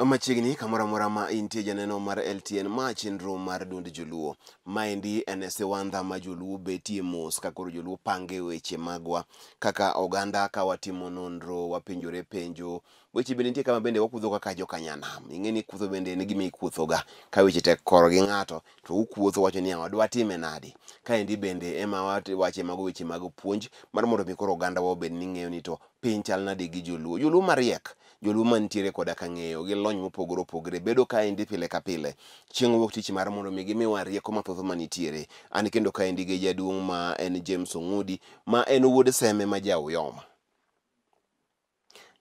Machiegni kamoro amora ma intie janeno mar LTN ma chenro mar duond joluo. Maendi en siwandha ma joluo betie mos ka koro joluo pange weche magwa kaka oganda ka watimo nonro wapenjore penjo. Weche bende nitie kama bende wakudho kaka joka nyanam. Ing'e ni kudho bende en gima ikuothoga ka weche tek kor gi ng'ato to ukuotho wacho ni wadwa time nadi. Kaendi bende ema wache mago weche mag puonj mar mondo mi koro oganda wa obed ni ng'eyo ni to piny chal nade gi joluo. Joluo mariek, joluo mantiere koda ka ng'eyo gi lony mopogore opogore bedo kaendi pile ka pile chieng' wuok tich mar mondo mi gimiwa rieko mathoth manitiere. An kendo kaendi gi jaduong' ma en James Ong'udi ma en wuod Seme ma Jauyoma.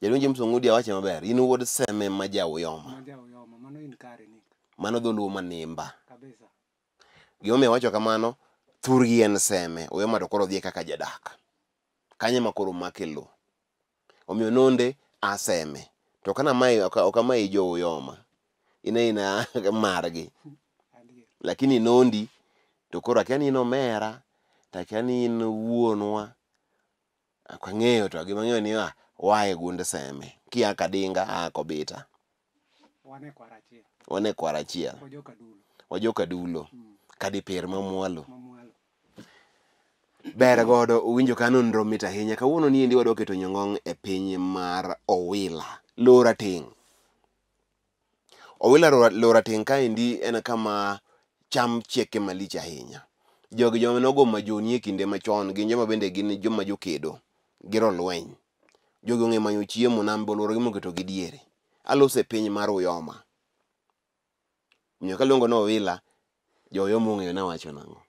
Jaduong' James Ong'udi awache maber, in wuod Seme ma Jauyoma. Mano in kare ni. Mano dholuo manimba. Kabisa. Gimomiyo awacho kamano, thurgi en Seme, Oyoma to koro dhi kaka jadak. Kanyo ema koro make lo. Omiyo nonde a Seme. To kana mai ok mai Jouyoma. Ina margi. Lakini nondi to koro akia ni in omera, to akia ni in wuonwa. Ok ang'eyo to gima ang'eyo ni wae gund Seme. Kia Kadinga a Kobita. Wane kwara achiel. Wane kwara achiel. Wajoka dulo. Kadipir mamwalo. Ber godo uwinjo ka nonro mit ahinya. Kawuono ni endi wadwa keto nyong'ong' e piny mar Owila. Lora Ting. Owila Lora Ting kaendi en kama cham chieke malich ahinya. Jogi joma nogo majoni e kinde machon gin joma bende gin joma jokedo. Giro lweny. Jogi ong'e manyo chiemo nam boluoro gi moketo gi diere. Alose piny mar Uyoma. Omiyo kaluongo ni Owila, Jo-Oyoma ong'eyo nawacho nang'o.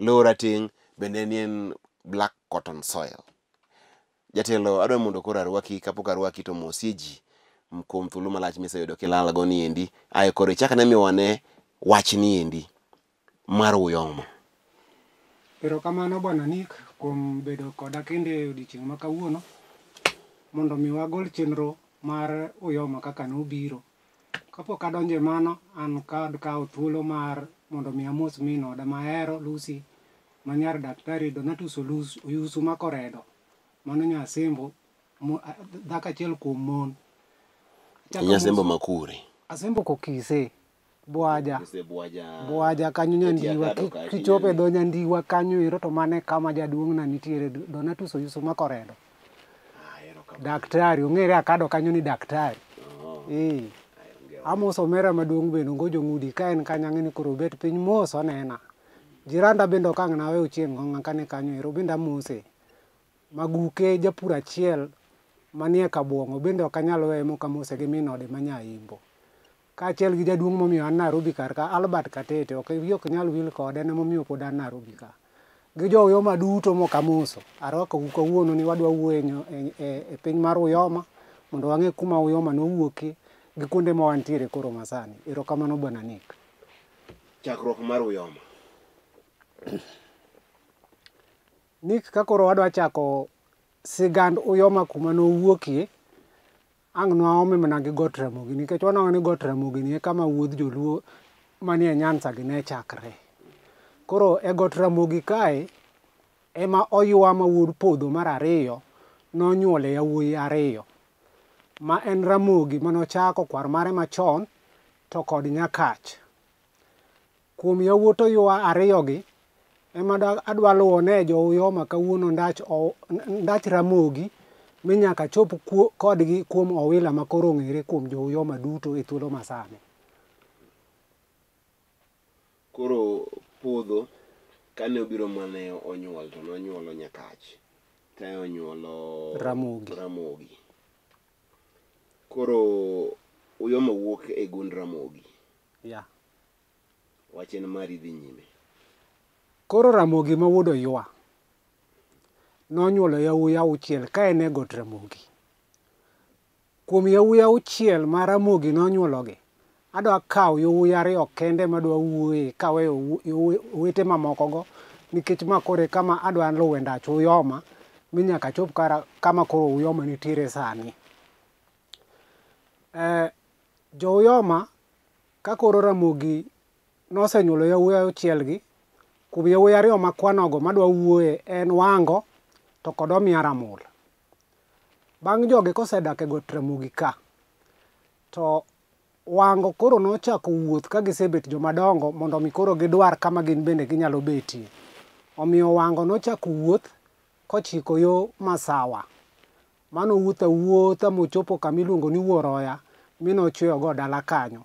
Lora Ting bende ni en black cotton soil. Jatelo adwa mondo koro arwaki kapok arwaki to mosie ji kuom thuolo malach miseyudo kilalgo ni endi. Ae koro ichakne miwane wach ni endi mar Uyoma. Erokamano Bwana Nick kuom bedo koda kinde odiochieng' ma kawuono mondo mi wagol chenro mar Uyoma kaka nobiro. Kapok adonje mano an kad kawo thuolo mar mondo mi amos min oda mahero Lucy manyar daktari Donatus Oyusu Makoredo. Mano nyasembo dhako achiel kuom mon. Nyasembo makure. Asembo Kokise. Buaja kanyo Nyandiwa. Kichope dho Nyandiwa kanyo ero to mane kama jaduong' na nitiere Donatus Oyusu Makoredo. Daktari, ong'ere akado kanyo ni daktari. Amoso omera maduong' bende Ongojo Ng'udi ka en kanyo ang'e ni koro bet piny mos onena. Jiranda bende okang' nawe Ochieng' Ng'ong'a kane kanyo ero bende amose. Maguke japur achiel manie Kabuongo bende ok anyal weye mok amose gi min ode ma Nyaimbo. Kaachiel gi jaduong' momiyo an Nairobi kar ka Albert Katete ok nyal wil kode ene momiyo pod an Nairobi ka. Gi Jo-Uyoma duto mok amoso. Arwako kawuono ni wadwa wuoyo e piny mar Uyoma mondo wang'e kuma Uyoma nowuokie gi kuonde ma wantiere koro masani. Erokamano Bwana Nick. Chakruok mar Uyoma. Nick ka koro wadwa chako sigand Uyoma kuma nowuokie, ang' nwaome mana gi Got Ramogi nikech wanwang'o ni Got Ramogi ni e kama wuodh joluo manie Nyanza gi ne chakre. Koro e Got Ramogi kae ema Oyuma wuod Podho mar ariyo nonyuole yawuoyi ariyo. Ma en Ramogi manochako kwar mare machon to kod Nyakach. Kuom yawuot Oyua ariyogi ema adwa luwone Jo-Uyoma kawuono ndach Ramogi minyaka chop kodgi kuom Owila ma koro ong'ere kuom Jo-Uyoma duto e thuolo masani. Koro Podho kane obiro mane onyuol to nonyuolo Nyakach. Kae onyuolo Ramogi. Koro Uyoma wuok e gund Ramogi. Wachen mari dhi nyime. Koro Ramogi ma wuod Oyua nonyuolo yawuoyi auchiel ka en e Got Ramogi. Kuom yawuoyi auchiel ma Ramogi nonyuologi, adwa kawo yawuoyi ariyo kende madwa wuoye kaweyo owete mamokogo nikech ma koro e kama adwa luwe ndach Uyoma minyaka chop kama koro Uyoma nitiere sani. Jo-Uyoma ka koro Ramogi nosenyuolo yawuoyi auchielgi, kuom yawuoyi ariyo makwanogo madwa wuoye en Wango to kod Omiya Ramul. Bang' jogi kosedak e Got Ramogi ka to Wango koro nochako wuoth ka gisebet jomadongo mondo mi koro gidwar kama gin bende ginyalo betie. Omiyo Wango nochako wuoth kochiko yo masawa. Mano wuotha mochopo kama iluongo ni Wuoroya mi nochweyo go dala kanyo.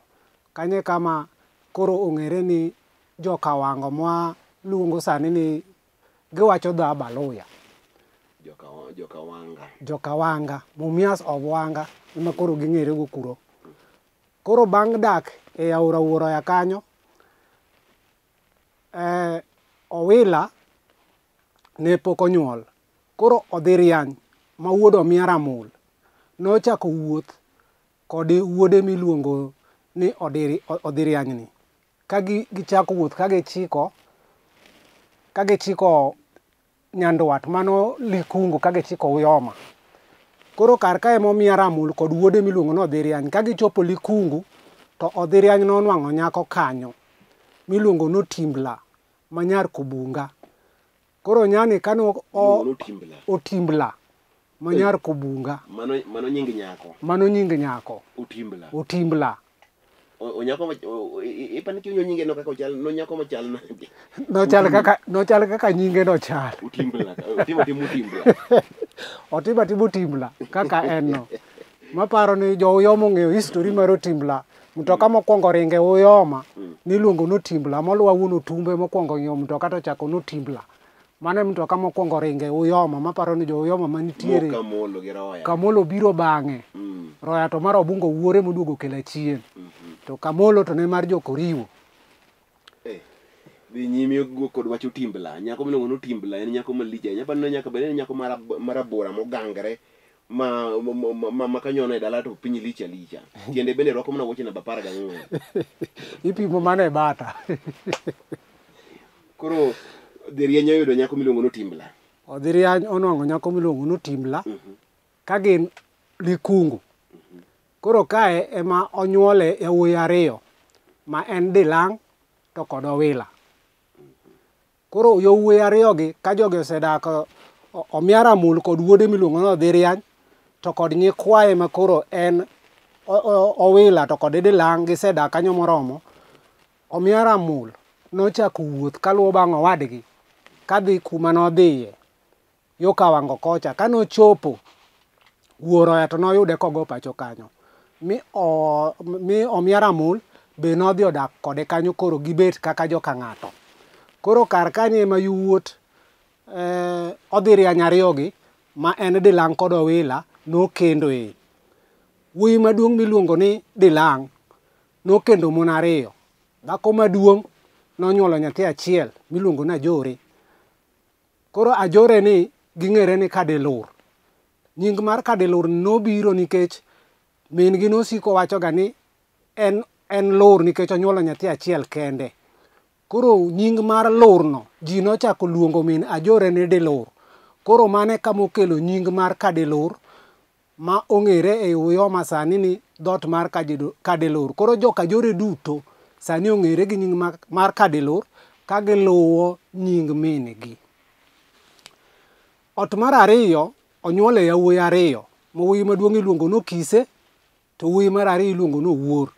Kanye kama koro ong'ere ni joka Wango mwa luongo sani ni giwacho dho Abaluya. Joka Wanga, Mumias of Wanga ema koro ging'ere go kuro. Koro bang' dak e aora Wuoroya kanyo, Owila ne pok onyuol. Koro Odhiriany ma wuod Omiya Mul nochako wuoth kod wuode miluongo ni Odhiriany ni. Ka gichako wuoth ka gichiko nyandwat mano Likungu ka gichiko Uyoma. Koro kar kae Omiya Mul kod wuode miluongo ni Odhiriany ka gichopo Likungu, to Odhiriany nonwang'o nyako kanyo miluongo ni Otimbla ma nyar Kubunga. Koro nyani kano Otimbla ma nyar Kubunga. Mano nying nyako. Mano nying nyako. Otimbla. Onyako ipani kiunyo nyinge no kaka ochal no nyako machal nade. Nochal kaka nyinge nochal. Otimbla. Otimo Otimbla kaka en no. Maparo ni jo Uyoma ong'eyo history mar Otimbla. Mtoka mokwongo ringe Uyoma niluongo ni Otimbla, moluwa wuon Otumbe mokwongo ng'iewo mtoka to chako ni Otimbla. Mane mtoka mokwongo ringe Uyoma, maparo ni jo Uyoma manitiere Kamolo biro bang'e. Roya to mar Obungo wuore moduogo kelo achien. To Kamolo to ne mar Jokoriwo. Dhi nyime go kod wacho Otimbla. Nyako miluongo ni Otimbla en nyako malich ahinya. Nyapa nyaka bed nyako marabora mogangre ma kanyono e dala to piny licha. Tiende bende rwako mana wuoche namba 14. Ipimo mana e bata. Koro Odhiriany oyudo nyako miluongo ni Otimbla. Odhiriany onwang'o nyako miluongo ni Otimbla ka gin Likungu. Koro kae ema onyuole yawuoyi ariyo ma en Dilang' to kod Owila. Koro yawuoyi ariyogi ka jogi osedak, Omiya Mul kod wuode miluongo ni Odhiriany to kod nyikwaye ma koro en Owila to kod Dilang' gisedak kanyo moromo. Omiya Mul nochako wuoth kaluwo bang' owadgi kadhi kuma nodhiye yo ka Wango kocha. Kanochopo Wuoroya to noyude kogo pacho kanyo. Mi Omiya Mul be nodhi odak kode kanyo, koro gibet kaka joka ng'ato. Koro kar kanyo ema yawuot Odhiriany ariyogi ma en Dilang' kod Owila nokendoe. Wuoyi maduong' miluongo ni Dilang' nokendo mon ariyo. Dhako maduong' nonyuolo nyathi achiel miluongo ni Ajore. Koro Ajore ni ging'ere ni Kadilur. Nying mar Kadilur nobiro nikech min gi nosiko wachoga ni en Lur nikech onyuolo nyathi achiel kende. Koro nying mar Lurno ji nochako luongo min Ajore ni Dilur. Koro mane kamokelo nying mar Kadilur ma ong'ere e Uyoma sani ni dhot mar Kadilur. Koro joka Ajore duto sani ong'ere gi nying mar Kadilur ka giluwo nying min gi. Ot mar ariyo onyuole yawuoyi ariyo. Wuoyi maduong' iluongo ni Okise to wuoyi mar ariyo iluongo ni Owuor.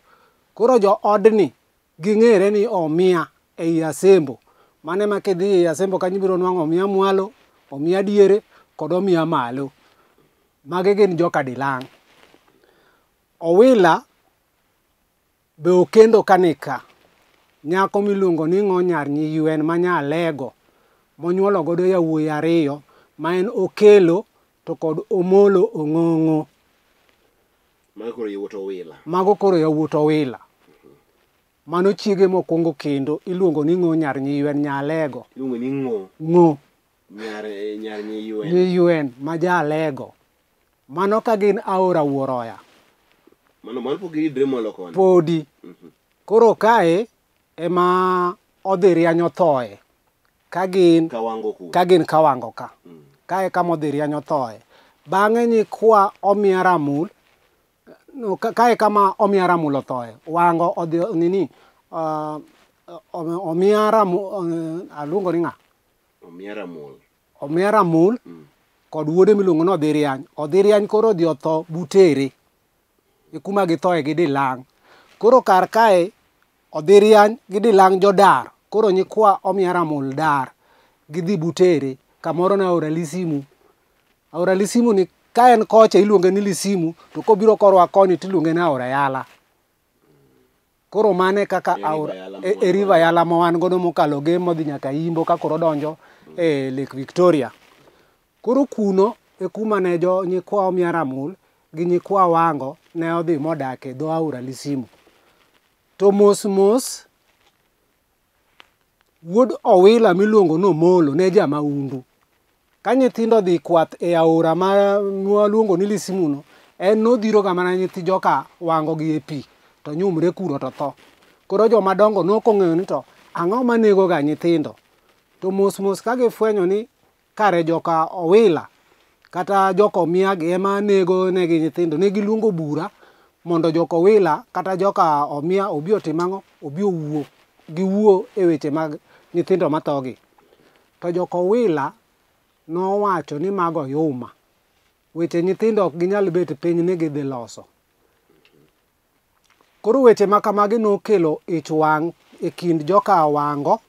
Koro jo odni ging'ere ni Omiya ei Asembo. Mane ma kidhi ei Asembo kanyo ibiro nwang'o Omiya Mwalo, Omiya Diere kod Omiya Malo. Magi gin joka Dilang'. Owila be okendo kanika nyako miluongo ni Ng'o nyar Nyiywen ma nya Alego monyuolo godo yawuoyi ariyo ma en Okelo to kod Omolo Ong'ong'o. Mago koro yawuot Owila. Mano chiege mokwongo kendo iluongo ni Ng'o nyar Nyiywen nya Alego. Iluongo ni Ng'o nyar Nyiywen. Nyiywen ma ja Alego. Mano ka gin aora Wuoroya. Mano pok giyudre molo kono. Podi. Koro kae ema Odhiriany othoe ka gin Kawango ka. Kae kama Odhiriany othoe. Bang'e nyikwa Omiya Mul, kae kama Omiya Mul othoe. Wango Omiya Mul, aluongo ni ng'a? Omiya Mul kod wuode miluongo ni Odhiriany. Odhiriany koro odhi otho Butere. E kuma githoe gi Dilang'. Koro kar kae odhi riany gi dilang' jodar, koro nyikwa omiya ramul dar gidhi butere kamoro na Aora Lisimu. Aora Lisimu ni ka en kocha iluonge ni Lisimu, to kobiro korwa koni tiluonge ni Aora Yala. Koro mane kaka e River Yala ma wan godo mokalo Game modhi nyaka Imbo ka koro donjo e Lake Victoria. Koro kuno e kuma ne nyikwa omiya ramul gi nyikwa Wango ne odhi modake dho Aora Lisimu. To mos mos wuod Owila miluongo n'Omolo ne jamaundu. Ka nyithindo dhi kwath e aora ma waluongo ni Lisimu no, en nodhiro ga mana nyithi joka Wango gi e pi to nyumre kuro to tho. Koro joma dongo nokong'eyo ni to ang'o manego ga nyithindo. To mos mos ka gifwenyo ni kare joka Owila kata joka Omiya ema nego negi nyithindo, ne giluongo bura mondo joka Owila kata joka Omiya obi otim ang'o, obi owuo, giwuo e weche mag nyithindo mathogi. To joka Owila nowacho ni mago oyuma, weche nyithindo ok ginyal bet piny ni gidhi loso. Koro weche ma kamagi nokelo ich wang' e kind joka Wango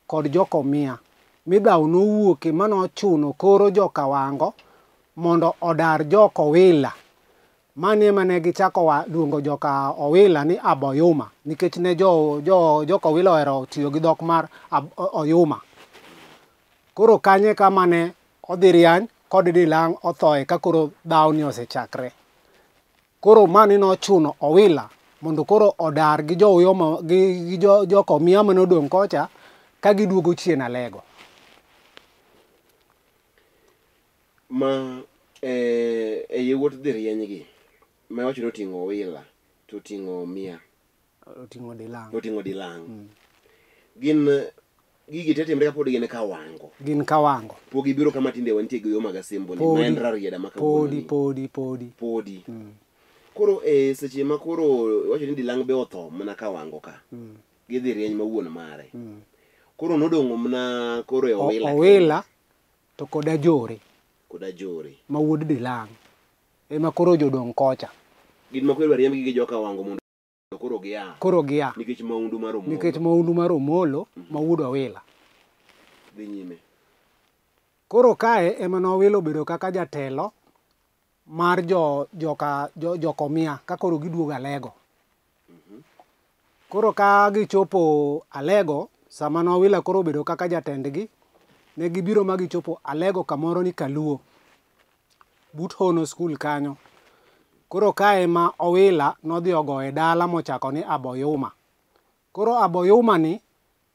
kod joka Omiya. Midhawo nowuoke manochuno koro joka Wango mondo odar joka Owila. Mane ema ne gichako luongo joka Owila ni Aboyuma, nikech ne joka Owila ohero tiyo gi dhok mar Oyuma. Koro kanye kama ne odhi riany kod dilang' othoe ka koro dhawo ni osechakre. Koro mani nochuno Owila mondo koro odar gi Oyuma gi joka Omiya manodong' kocha ka giduogo chien Alego. Ma yewuot dhi rieny gi ma wacho ni oting'o Owila to oting'o Omiya, Oting'o dilang'. oting'o dilang'. Gin gigi te timre kapod gin ka Wango. Gin ka Wango. Pogi biro kama tinde wantie gi yo magasembo ni ma en rarieda ma kawuono podi. Koro seche ma koro wacho ni dilang' be otho mana ka Wango ka. Gidhi rieny ma wuon mare. Koro nodong'o mana koro e Owila to kod Ajore. Kod Ajore ma wuod dilang' ema koro jodong' kocha. Gin ma koro riemb gi joka Wango mondo koro gia. Nikech maundu mar Omolo ma wuod Owila. Dhi nyime. Koro kae ema ne Owila obedo kaka jatelo mar joka Omiya ka koro giduogo Alego. Koro ka gichopo Alego, sama ne Owila koro obedo kaka jatendgi, ne gibiro ma gichopo Alego kamoro ni Kaluo, but Hono School kanyo. Koro kae ma Owila nodhi ogoye dala mochako ni Aboyuma. Koro Aboyuma ni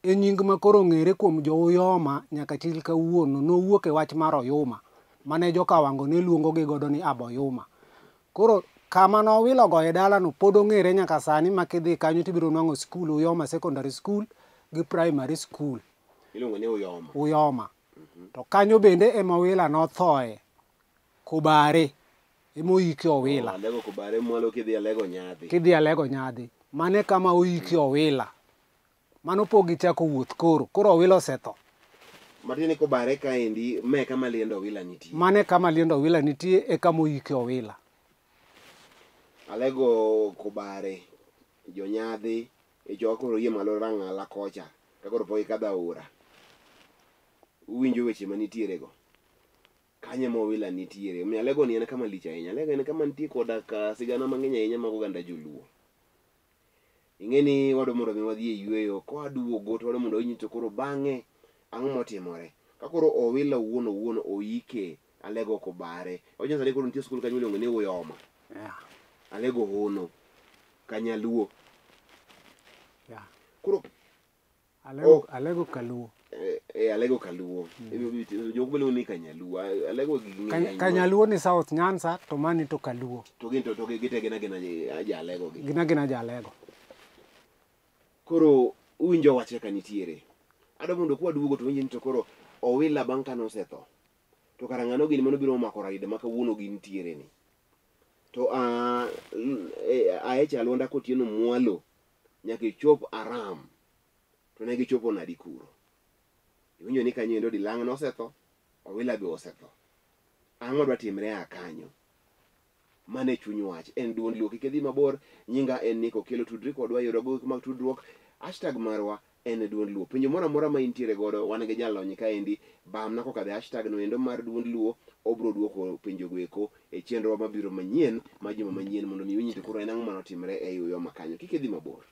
e nying ma koro ng'ere kuom jo Uyoma nyaka chil kawuono, nowuok e wach mar Oyuma mane joka Wango ne luongo gi godo ni Aboyuma. Koro kama ne Owila ogoye dalano pod ong'ere nyaka sani ma kidhi kanyo tibiro nwang'o skul Uyoma Secondary School gi Primary School. Iluongo ni Uyoma. To kanyo bende ema Owila nothoe. Kobare ema oike Owila. Alego Kobare mwalo kidhi Alego Nyadhi. Kidhi Alego Nyadhi. Mane kama oike Owila. Mano pogi chako wuoth koro. Koro Owila osetho. Matieni Kobare kaendi me kama liendo Owila nitie. Mane kama liendo Owila nitie e kama oike Owila. Alego Kobare, jo Nyadhi, e jo koro yie malo Rang'ala kocha. Ka koro pogi kadho aora. Uwinjo weche manitiere go. Kanye ma Owila nitiere. Omiyo Alego ni en kama lich ahinya. Alego en kama nitie koda ka sigana mang'eny ahinya mag oganda joluo. Ing'eni wado mondo mi wadhi e yueyo, ko aduogo to wado mondo onyito koro bang'e ang'o motimore. Ka koro Owila wuon oike Alego Kobare. Onya sani koro nitie skul kanyo miluongo ni Uyoma. Alego Hono. Kanyaluo. Koro Alego Kaluo. Alego Kaluo. Jok beluongo ni Kanyaluo. Alego gi Kanyaluo ni South Nyanza to mani to Kaluo. To gite gina ja Alego gi. Gina ja Alego. Koro uwinjo wache ka nitiere. Adwa mondo kwa duogo to winji ni to koro Owila bang' ka nosetho. To kara ng'ano gini mano biro mako raide ma kawuono gi nitiere ni. To aecha Luanda kotieno mwalo nyaka ichop Aram. To ne gichopo nadi kuro. Iwinjo ni kanyo endo dilang' nosetho, Owila be osetho. Ang'o dwa timre a kanyo? mane chuny wach en duond luo. Kik idhi mabor, nyinga en Nick Okello. Tudri kodwa yore go mag tudruok, hashtag marwa en duond luo. Penjo moro amora ma intiere godo, wan gi jalony kaendi, bamna kokadho hashtag no endo mar duond luo, obro duoko penjo go eko e chenro mabiro manyien ma juma manyien, mondo mi winji to koro en ang'o manotimre e yo makanyo. Kik idhi mabor.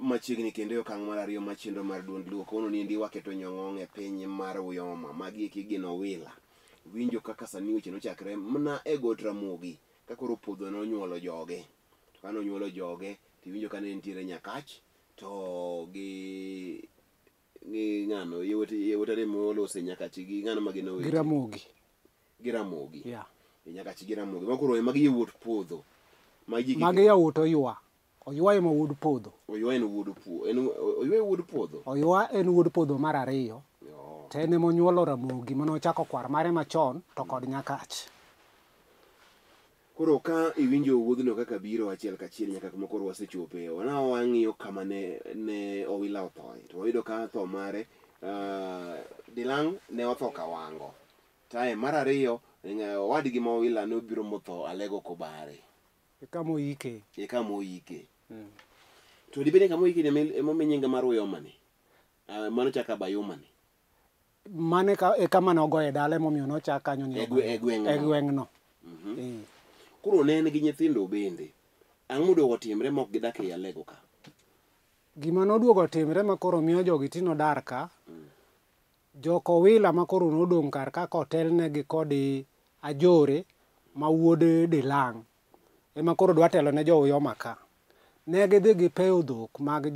Machiegni kendo okang' mar ariyo mar chenro mar duond luo. Kono niendi waketo nyong'ong' e piny mar Uyoma. Magi eki gin Owila. Winjo kaka sani weche nochakre mana e got Ramogi, ka koro podho nonyuolo joge. To kane onyuolo joge, tiwinjo ka ne nitiere Nyakach to gi ng'ano yewotare molose Nyakach gi ng'ano ma gin owete. Gi Ramogi. Yeah. Nyakach gi Ramogi. Ma koro magi yewuot podho. Magi yawuot Oywa. Oywa ema wuod podho. Oywa en wuod podho. Oywa wuod podho. Oywa en wuod podho mar ariyo. To en ema onyuolo Ramogi manochako kwar mare machon to kod Nyakach. Koro ka iwinjo wuodhno kaka biro achiel kachiel nyaka kuma koro wasechope, wang'iyo kama ne Owila othoe. To wayudo ka tho mare, Dilang' ne otho Kawango. Tae mar ariyo, owadgi ma Owila ne obiro motho Alego Kobare. Kama oike. Kama oike. To dibede kama oike emomi nyinga mar Uyoma ni. Mano chaka Bayuma ni. Mane kama nogoye dala emomiyo nochak kanyo ni. E gweng'no. Koro ne en gi nyithindo bende. Ang'o moduogo timre mok gidak e Alego ka? Gima noduogo timre ma koro miyo jogi tino dar ka, jok Owila ma koro nodong' kar ka kotelnegi kod Ajore ma wuod Dilang' ema koro dwa telo ne jo Uyoma ka. Ne gidhi gipeyo dhok mag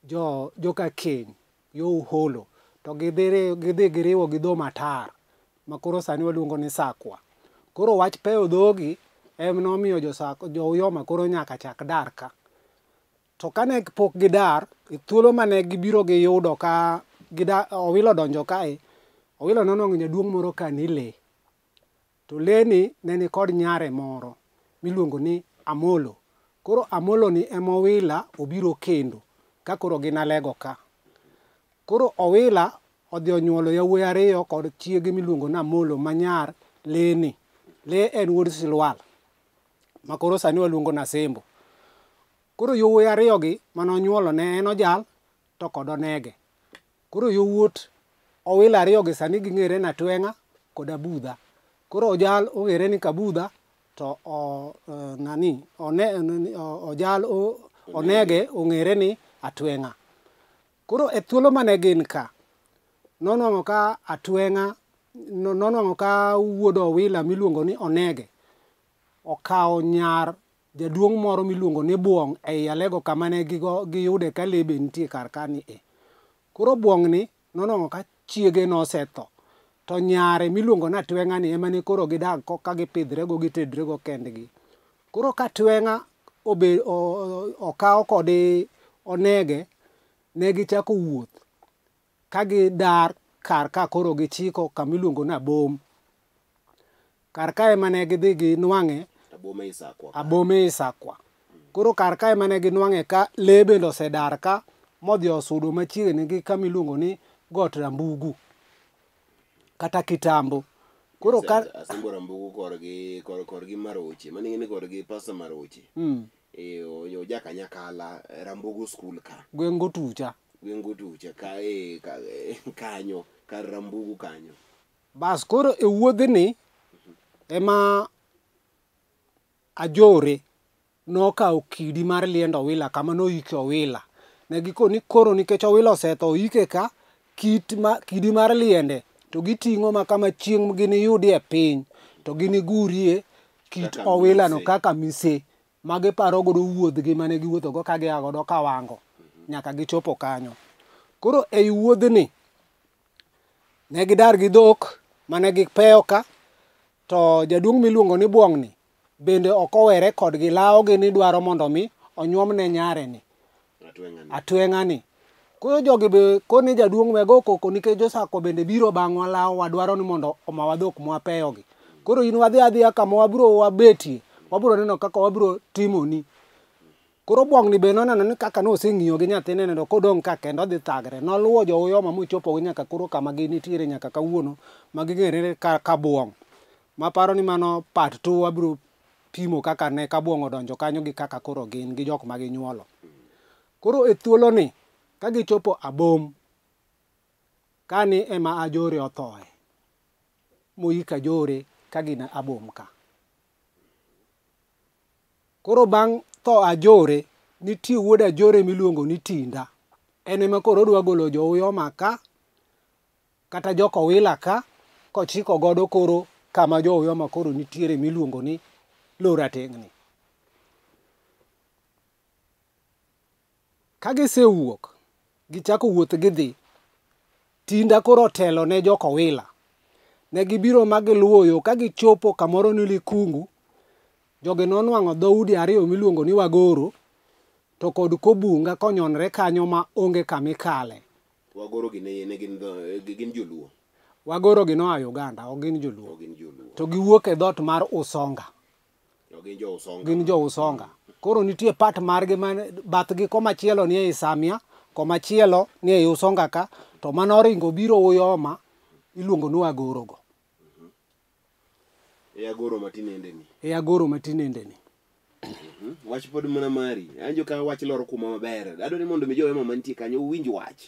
joka Keny, yo Uholo, to gidhi giriwo gi dho Matar, ma koro sani waluongo ni Sakwa. Koro wach peyo dhogi em nomiyo jo Uyoma koro nyaka chak dar ka. To kane pok gidar, thuolo mane gibiro giyudo ka Owila odonjo kae, Owila nonwang'o nyaduong' moro ka ni le. To le ni ne ni kod nyare moro miluongo ni Amolo. Koro Amolo ni ema Owila obiro kendo ka koro gin Alego ka. Koro Owila odhi onyuolo yawuoyi ariyo kod chiege miluongo ni Amolo manyar le ni. Le en wuod Silwal ma koro sani waluongo Nasembo. Koro yawuoyi ariyo gi manonyuolo ne en Ojal to kod Onege. Koro yawuot Owila ariyo gi sani ging'ere na Atweng'a kod Abudha. Koro Ojal ong'ere ni Kabudha to Ojal Onege ong'ere ni Atweng'a. Koro e thuolo mane gin ka, nonwang'o ka Atweng'a, nonwang'o ka wuod Owila miluongo ni Onege okawo nyar jaduong' moro miluongo ni Buong' ei Alego kama ne giyude ka le be nitie kar kani e. Koro Buong' ni nonwang'o ka chiege nosetho. To nyare miluongo ni Atweng'a ni ema ne koro gidak ka gipidhrego gitedrego kendgi. Koro ka Atweng'a okaw kod Onege, ne gichako wuoth ka gidar kar ka koro gichiko kamiluongo ni Abom. Kar ka ema ne gidhi ginwang'e Abome Isakwa. Koro kar ka ema ne ginwang'e ka le bende osedar ka modhi osudo machiegni gi kamiluongo ni Got Rambugu kata Kitambo. Koro Asembo Rambugu korgi Maroche, maning'e ni korgi Pastor Maroche. Oja Kanyakala, Rambugu School ka. Gweng' Gotucha. Kanyo, kar Rambugu kanyo. Bas koro e wuodhni ema Ajore nokawo kidi mar liendo Owila kama noike Owila. Ne gikoni ni koro nikech Owila osetho oike ka, kidi mar liende to giting'o ma kama chieng' giniyudie piny to ginigurie kit Owila no kaka mise ma giparo godo wuodhgi mane giwuothogo ka gia godo Kawango nyaka gichopo kanyo. Koro ei wuodhni ne gidar gi dhok mane gipeyo ka, to jaduong' miluongo ni Buong' ni bende ok owere kodgi lawogi ni dwaro mondo mi onyuomne nyare ni atweng'ani. Koro jogi be koni jaduong' wego koko nikech josako bende biro bang'wa lawo wadwaro ni mondo omawa dhok mwapeyogi. Koro in wadhi adhiya kama wabiro wabetie wabiro neno kaka wabiro timoni. Koro buong'ni be noneno ni kaka noseng'iyo gi nyathine to kodong' ka kendo odhi thagre. Noluwo jouyoma mochopo nyaka koro kama gintiere nyaka kawuono ma ging'ere ka buong'. Maparo ni mano part 2 wabiro pimo kaka ne ka buong' odonjo kanyo gi kaka koro gin gi jok ma ginyuolo. Koro e thuoloni ka gichopo Abom, kani ema Ajore othoe, moyik Ajore ka gin Abom ka. Koro bang' tho Ajore, nitie wuod Ajore miluongo ni Tinda. En ema koro odwa golo jouyoma ka, kata jokowila ka, kochiko godo koro kama jouyoma koro nitiere miluongo ni Lorateng'ni. Ka gisewuok, gichako wuoth gidhi, Tinda koro otelo ne jokowila. Ne gibiro ma giluwo yo ka gichopo kamoro ni Likungu. Jogi nonwang'o dhoudi ariyo miluongo ni Wagoro to kod Kobunga konyonre kanyo ma onge kamikale. Wagoro gi ne gin joluo. Wagoro gi noa Uganda, ok gin joluo. To giwuok e dhot mar Usonga. Gin jo Usonga. Koro nitie part margi bathgi komachielo ni e Samia, komachielo ni e Usonga ka, to manoringo biro Uyoma iluongo ni Wagorogo. Agoro matinende ni. Agoro matinende ni. Wach pod mana mari. Anjo ka wach loro kuma maber. Adwani mondo mi jouyoma mantie kanyo uwinj wach.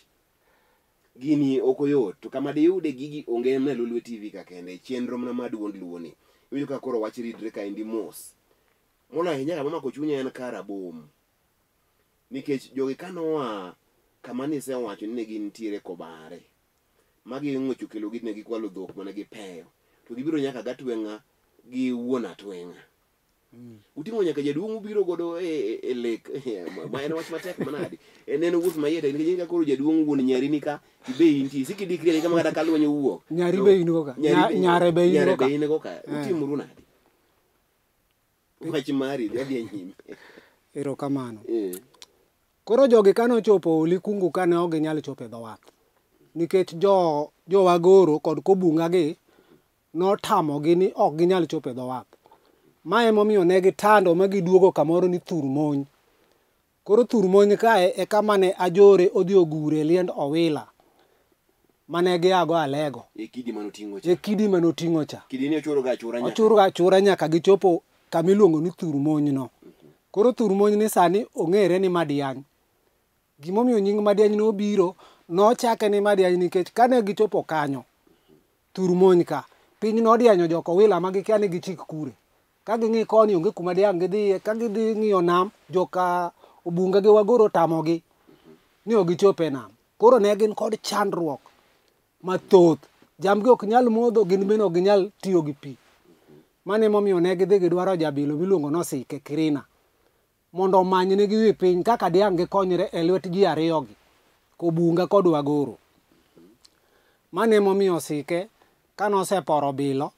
Gini ok oyot. To kama diyude gigi onge na Lolwe TV ka kende. Chenro mana maduond luo ni. Iwinjo ka koro wach ridre ka endi mos. Mola hinya kama mako chunya en kar Abom. Nikech jogi kanoa kama nise wacho ni gintiere Kobare. Magi ng'ocho kelo git ne gikwalo dhok mana gipeyo. To gibiro nyaka gatwenga gi wuon atwenga. Uting'o nyaka jaduong' ubiro godo e lek ma en wach matek manadi. En wuoth mayede nikech ka koro jaduong' wuon nyari ni ka ibe inti sikidikri ni kama kata kalwenye wuok. Nyari be in go ka. Nyare be in go ka. Utimuru nadi. Wach mari dhi nyime. Erokamano. Koro jogi kanochopo Likungu kane ok ginyal chopo e dho wath. Nikech jo Wagoro kod Kobunga gi notamogi ni ok ginyal chopo e dho wath. Ma emomiyo ne gitando ma giduogo kamoro ni Thurmony. Koro Thurmony kae e kama ne Ajore odhi ogure liend Owila mane giago Alego. E kidi manoting'o cha. Kidi ni ochuro ga achura nyaka. Ochuro ga achura nyaka gichopo kamiluongo ni Thurmony no. Koro Thurmony ni sani ong'ere ni Madiany. Gimomiyo nying Madiany nobiro, nochake ni Madiany nikech kane gichopo kanyo Thurmony ka, piny nodianyo jokowila ma gikia ni gichik kure. Ka ging'i koni onge kuma diang' gidhiye, ka gidhi ng'iyo nam, joka Obunga gi Wagoro tamogi ni ok gichope nam. Koro ne gin kod chandruok mathoth. Jamgi ok nyal modho, gin bende ok ginyal tiyo gi pi. Mane emomiyo ne gidhi gidwaro jabilo miluongo Nosike Kirina mondo omanyne gi piny kaka diang' gikonyre e lwet ji ariyogi, Kobunga kod Wagoro. Mane emomiyo Osike kanoseporo bilo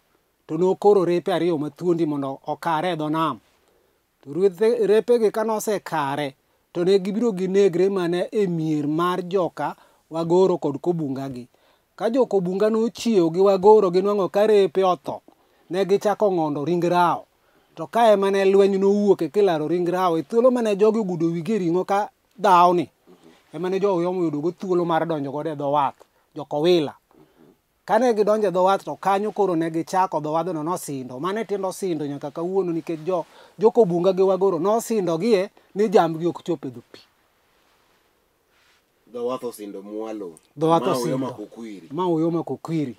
to nokoro repe ariyo mathuondi mondo okare e dho nam. To repegi kanosekare to ne gibiro ginegre mana e mier mar joka Wagoro kod Kobunga gi. Ka jo Kobunga nochiewo gi Wagoro ginwang'o ka repe otho, ne gichako ng'ondo ring rao. To kae mane lweny nowuok e kilaro ring rao, e thuolo mane jogi ogudo wigi ring'o ka dhawni, emane jouyoma oyudogo thuolo mar donjo godo e dho wath, jokowila. Kane gidonjo e dho wath to kanyo koro ne gichako dho wadhno nosindo. Mane tiendo sindo nyaka kawuono nikech jo Kobunga gi Wagoro nosindogie ni jambgi ok chop e dho pi. Dho wath osindo mwalo. Dho wath osindo. Ma Uyoma Kokwiri.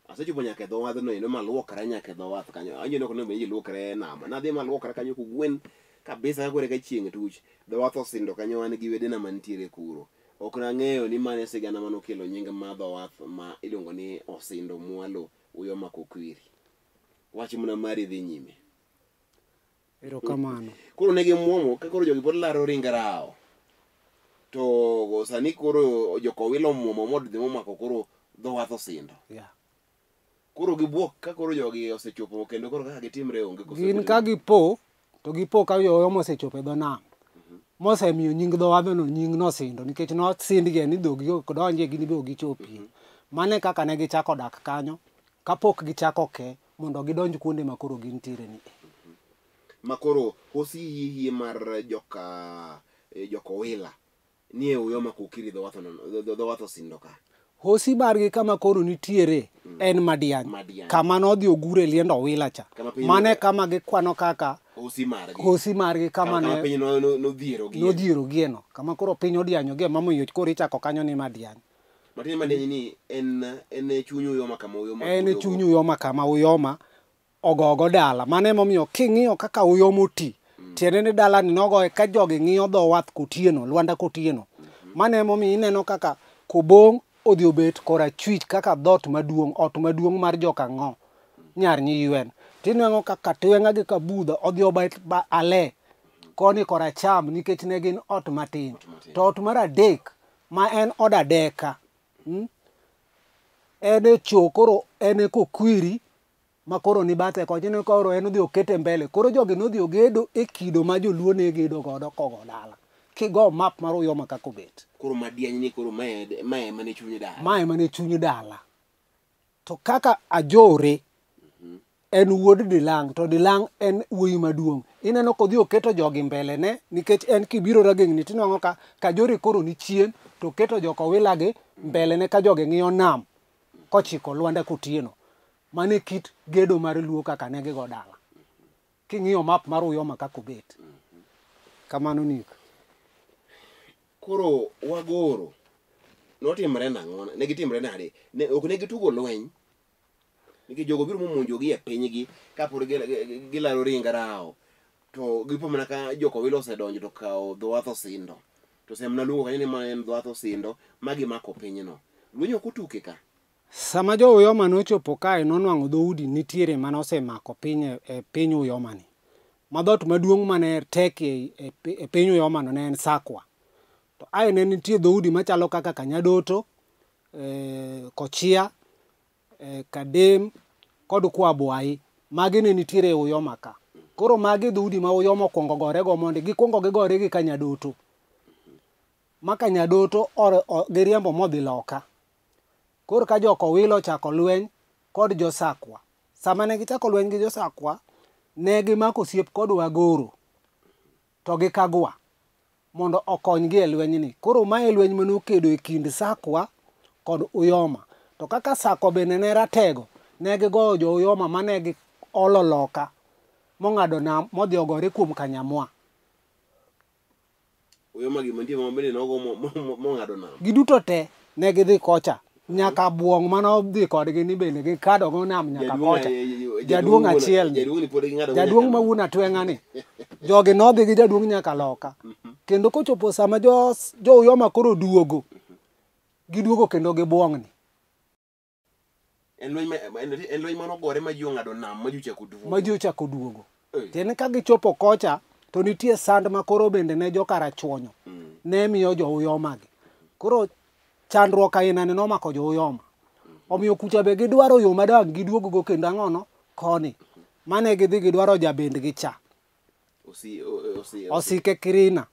Asechopo nyaka e dho wadhno endo maluokra nyaka e dho wath kanyo. Anjo nok ne luokre e nam. Nadhi maluokra kanyo kogwen kabisa ka kore ka chieng' tuch. Dho wath osindo kanyo wan gi wedena mantiere kuro. Ok nang'eyo ni mane sigana manokelo nying ma dho wath ma iluongo ni osindo mwalo Uyoma Kokwiri. Wach mna mari dhi nyime. Erokamano. Koro ne gimuomo ka koro jogi pod laro ring rao. To sani koro jokowilo muomo mod dhi momako koro dho wath osindo. Yeah. Koro gibuok ka koro jogi osechopo kendo koro kaka gitimre onge gin ka gipo to gipo ka Oyomo osechopo e dho nam mosemiyo nying dho wadhono nying nosindo nikech nosindgi ni dhogi ok donje gin be ok gichopie. Mane kaka ne gichako dak kanyo kapok gichako ke mondo gidonj kuonde ma koro gintiere ni. Makoro hosi hie mar joka Owila nie Oyomo kokiri dho watho sindo ka. Hosi bargi kama koro nitiere en Madiany. Kama nodhi ogure liendo Owila cha. Mane kama gikwano kaka hosi margi kama ne piny nodhiero gieno. Kama koro piny odianyo gie mamoyo koro ichako kanyo ni Madiany. Madiany ni en chuny Oyomo kama Oyomo. En chuny Oyomo kama Oyomo ogogo dala. Mane momiyo king'iyo kaka Oyomo ti. Tiende ni dala ni nogoye ka jogi ng'iyo dho wath kotieno, Lwanda kotieno. Mane momiyo ineno kaka Kobong odhi obet korachwich kaka ot maduong' mar joka ng'o nyar nyiywen. Tinwang'o kaka Tweng'a gi Kabudha odhi obet ale koni koracham nikech ne gin ot matin. To ot mar adek ma en od adeka en e cho koro en e Kokwiri ma koro ni bathe kocha koro en odhi okete mbele. Koro jogi nodhi ogedo e kido ma joluo ne gedo godo kogo dala. Kigo map mar Oyomo kako bet. Koro Madiany ni koro mae mane chuny dala. Mae mane chuny dala. To kaka Ajore en wuod Dilang to Dilang en wuoyi maduong'. Ineno kodhi oketo jogi mbele ne nikech en kibiro ragengni tinwang'o ka Ajore koro ni chien to keto joka Owila gi mbele ne ka jogi ng'iyo nam kochiko Lwanda kotieno. Mane kit gedo mar luo kaka ne gigo dala. King'iyo map mar Oyomo kako bet. Kamano nik. Koro Wagoro notimre nang'o? Ne gitimre nade? Ok ne gitugo lweny. Nikech jogo biro momonjogi e pinygi kapod gilaro ringa rao. To gipo mana ka joka Owila osedonjo to kawo dho wath osindo. To semna luongo kanyo ni ma en dho wath osindo ma gimako pinyno. Lweny ok otuke ka. Sama jo Oyomo nochopo kae nonwang'o dhoudi nitiere mane osemako piny Oyomo ni. Ma dhot maduong' mane tek e piny Oyomo no ne en Sakwa. To ae ne nitie dhoudi machalo kaka Kanyadoto, Kochia, Kadem kod Kwabwai. Magi ne nitiere e Oyomo ka. Koro magi dhoudi ma Oyomo okwongo gore go mondo gikwongo gigore gi Kanyadoto. Ma Kanyadoto giriembo modhi loka. Koro ka joka Owila ochako lweny kod jo Sakwa. Sama ne gichako lweny gi jo Sakwa, ne gimako osiep kod Wagoro to gi Kagwa mondo okonygi e lweny ni. Koro mae lweny manokedo e kind Sakwa kod Oyomo. To kaka Sakwa bende ne ratego, ne gigoyo jo Oyomo mane giolo loka mong'ado nam modhi ogore kuom Kanyamwa. Oyomo gi mantie mabende nogo mong'ado nam. Giduto te ne gidhi kocha. Nyaka buong' manodhi kodgi ni bende gikado go nam nyaka kocha. Jaduong' achiel ni. Jaduong' ma wuon Atweng'a ni. Jogi nodhi gi jaduong' nyaka loka. Kendo kochopo sama jo Oyomo koro duogo. Giduogo kendo gi buong' ni. En lweny manogore ma ji ong'ado nam ma ji ochako duogo. Ma ji ochako duogo. Tiende ka gichopo kocha to nitie sand ma koro bende ne joka Rachuonyo. Ne miyo jo Oyomo gi. Koro chandruok aina ne nomako jo Oyomo. Omiyo kucha be gidwaro yo madang' giduogo go kendo ang'ono koni. Mane gidhi gidwaro jabendgi cha. Osike Kirina.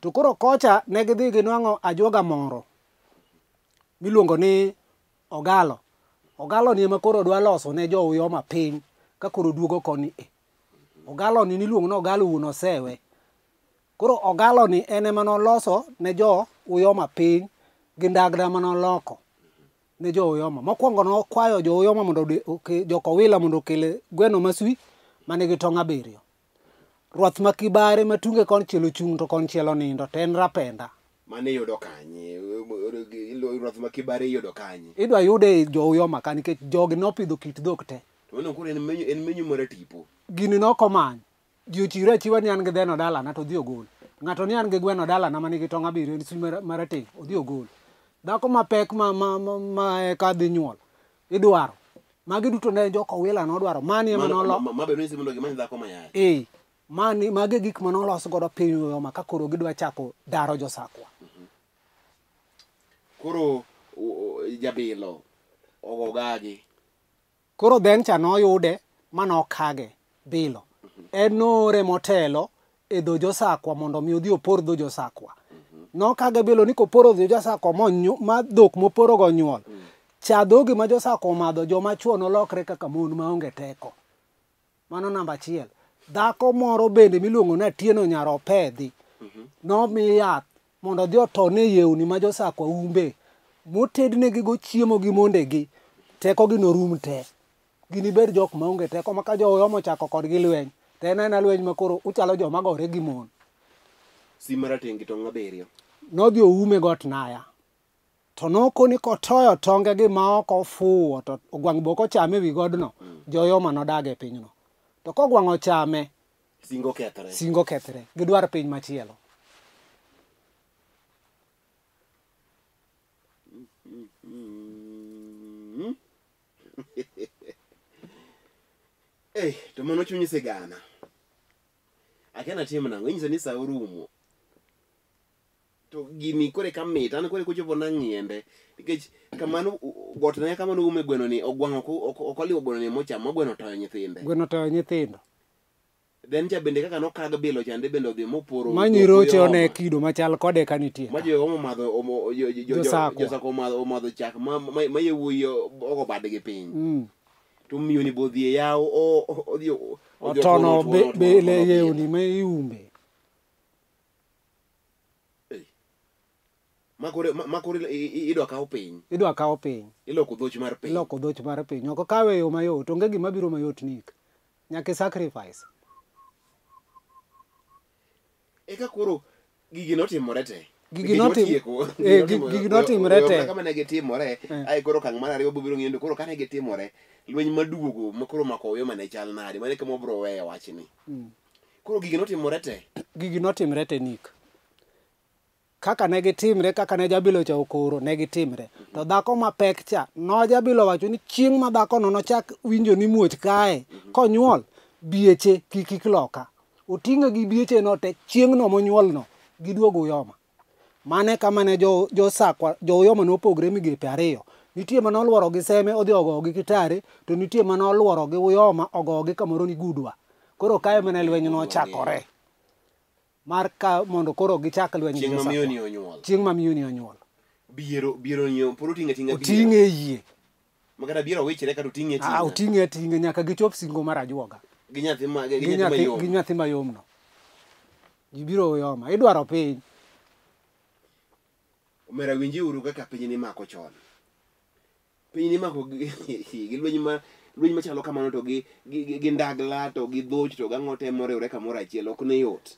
To koro kocha ne gidhi ginwang'o ajuoga moro miluongo ni Ogalo. Ogalo ni ema koro dwa loso ne jo Oyomo piny ka koro duogo koni. Ogalo ni niluongo ni Ogalo wuon Osewe. Koro Ogalo ni en ema noloso ne jo Oyomo piny gi ndagda manoloko ne jo Oyomo. Mokwongo nokwayo jo Oyomo mondo joka Owila mondo okele gweno maswi mane gi tong' 7. Ruath ma Kibare matunge konchiel ochung' to konchiel onindo to en Rapenda. Mane yudo kanye? Ruath ma Kibare yudo kanye? Idwa yude jo Oyomo ka nikech jogi nopidho kit dhok te. To mano koro en menyu mar tipo. Gini nokomany. Ji ochiwre achiwa ni an gi dheno dalana to odhi ogol. Ng'ato ni an gi gweno dalana manigi tong' 7 ni swi marateng' odhi ogol. Dhako mapek ma eka dhi nyuol idwaro. Magi duto ne joka Owila nodwaro. Mani ema nolo. Mabe nisi mondo gimany dhako mayach. Magi gik manolos godo piny Oyomo ka koro gidwa chako daro jo Sakwa. Koro jabilo ogogagi. Koro then cha noyude manokage bilo. En noore motelo e dho josakwa mondo mi odhi opor dho josakwa. Nokage bilo ni koporo dho josakwa ma dhok moporogo nyuol. Cha dhogi ma josakwa omadho joma chuo nolokre kaka mon maonge teko. Mano namba achiel. Dhako moro bende miluongo ni Atieno Nyaropedhi nomi yath mondo odhi otone yewni ma josakwa umbe motednegigo chiemo gi mondegi. Tekogi norum te. Ginibed jok maonge teko ma ka jo chako kodgi lweny. To en lweny makoro uchalo joma gore gi mon. Si marateng' tong' abiriyo. Nodhi oume got Naya. To nokoni kotoyo tongegi ma ok ofuwo to ogwang' be ok ochame ewi godno, joyoma nodag e pinyno. To kogwang' ochame, singo kethre. Gidwar piny machielo. To mano chunyi sigana. Akena tim nang'o, inyiso ni sa orumo. To gini kore kamit, an kore kuchopo nang'iende. Nikech kamano got Naya kamano ume gweno ni ogwang' ok oliwo gweno ni mochamo, gweno toyo nyithinde. Gweno toyo nyithindo. Then cha bende kaka nokag bilo chande bende odhi moporo. Manyiroche one kido machal kode ka nitie. Ma jo omadho josako omadho chak ma yewuoyi ogo badgi piny. To miyo ni bodhi e yaw odhi otono bele yewni ma iumbe. Makore idwa kawo piny. Idwa kawo piny. Iloko dhoch mar piny. Iloko dhoch mar piny. Ok kawe yo mayot. Onge gima biro mayot nik. Nyaka sacrifice. Eka koro gigi notimore te. Gigi notimore te. Kama ne gitimore, ai koro kang' mar ariyo biro ng'endo koro kane gitimore, lweny maduogo makoro mako Oyoo mane chal nade, mane kama obiro weyo wachni. Koro gigi notimore te. Gigi notimore te nik. Kaka ne gitimre, kaka ne jabilo cha okoro, ne gitimre. To dhako mapek cha, no jabilo wacho ni chieng' ma dhako no nochak winjo ni muoch kae, konyuol, bieche kik loka. Oting'e gi bieche no te chieng' no monyuol no, giduogo Uyoma. Mane kama ne josakwa, jo Uyoma nopogre migepe ariyo. Nitie manoluoro gi Seme, odhi ogo gi Kitare, to nitie manoluoro gi Uyoma, ogo gi kamoro ni Gudwa. Koro kae mane lweny no chakore. Mar ka mondo koro gichak lweny gi josakwa. Chieng' ma miyo ni onyuol. Biero nyo, poro ting'e biero. Oting'e yie. Makata biero wichre kata oting'e ting'e. Oting'e ting'e nyaka gichop singo mar ajuoga. Gi nyathi mayom no. Gibiro Uyoma. Idwaro piny. Omera winji uru kaka piny ni mako chon. Piny ni mako gi lweny machalo kamano to gi ndagla to gi dhoch to gang'o temo riwre kamoro achiel ok ne yot.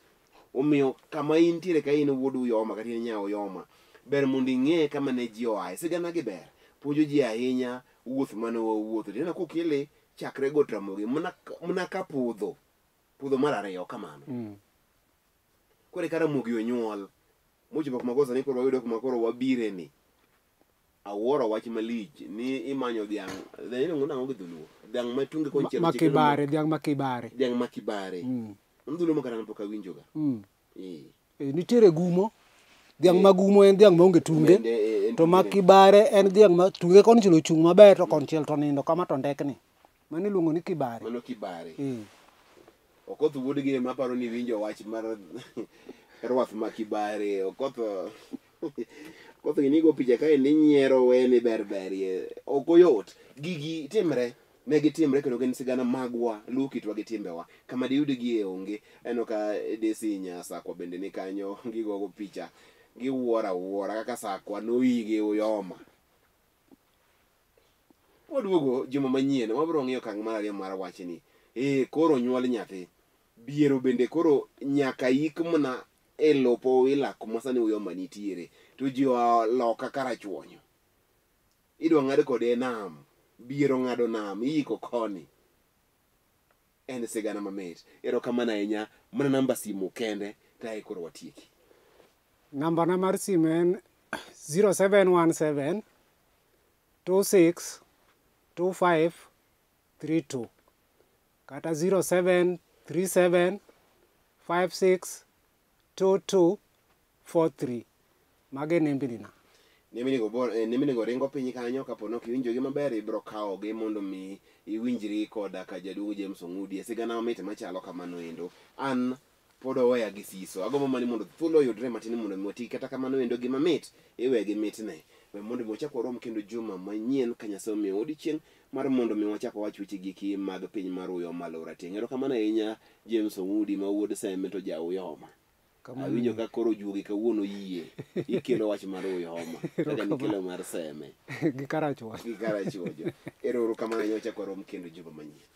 Omiyo kama intiere ka in wuod Uyoma kata in nya Uyoma, ber mondo ing'e kama ne ji oaye. Sigana gi ber. Puonjo ji ahinya wuoth mane wawuotho. Tena kokele chakre Got Ramogi mna ka puodho mar ariyo kamano. Kore ka Ramogi onyuol, mochopo kuma koro sani koro wayudo kuma koro wabire ni. Awuoro wach malich ni imanyo dhiang'. Dhiang' nang'o gi dholuo. Dhiang' ma tunge konchiel. Dhiang' makibare. Dhiang' makibare. Dholuo makata pok awinjoga. Nitiere gumo. Dhiang' magumo en dhiang' maonge tunge. To makibare en dhiang' ma tunge konchiel ochung' maber to konchiel to nindo kama to ndekni. Mano iluongo ni kibare. Mano kibare. Okoth wuodgi ema paro ni winjo wach mar rwath makibare. Okoth ginigo picha kae ni nyiero we ni berberie. Ok oyot. Gigi timre. Ne gitimre kendo gin sigana magwa, luw kitwa gi timbewa. Kama diyudgi e onge. Eno ka Desi Nyasakwa bende ni kanyo gigogo picha. Giwuora kaka Sakwa noyige Uyoma. Waduogo juma manyien, wabiro ng'iyo kang' mar ariyo mar wachni. Koro nyuol nyathi. Biero bende koro nyaka yik mana e lopo wila kuma sani Uyoma nitiere. To ji loka karachuonyo. Idwa ng'ad kode nam. Biero ng'ado nam. Iyiko koni. En sigana mamit. Erokamano ahinya. Mana namba simu kende. Tae koro watieki. Namba na mar simu en 0717 26 25 32 kata 0737 56 22 43. Mage nembni na. niminego ringo piny kanyo kapo nok iwinjogi maber ibro kawogi mondo mi iwinjri koda ka jaduong' James Ong'udi e sigana mamit machalo kamano endo. An pod oweya gi siso, agombo mani mondo thuolo yudre matin mondo mi wati kata kamano endo gima mit iwe gi mitne. We mondo mi wachak warom kendo juma manyien ka Nyasaye omiyo odiochieng' mar mondo mi wachak wawach weche giki mag piny mar Uyoma Rateng'. Erokamano ahinya James Ong'udi ma wuod Seme to ja Uyoma. Awinjo ka koro juogi kawuono yie ikelo wach mar Uyoma kaka nikelo mar Seme gi karachuonyo. Ero kamano nyocha warom kendo juma manyien.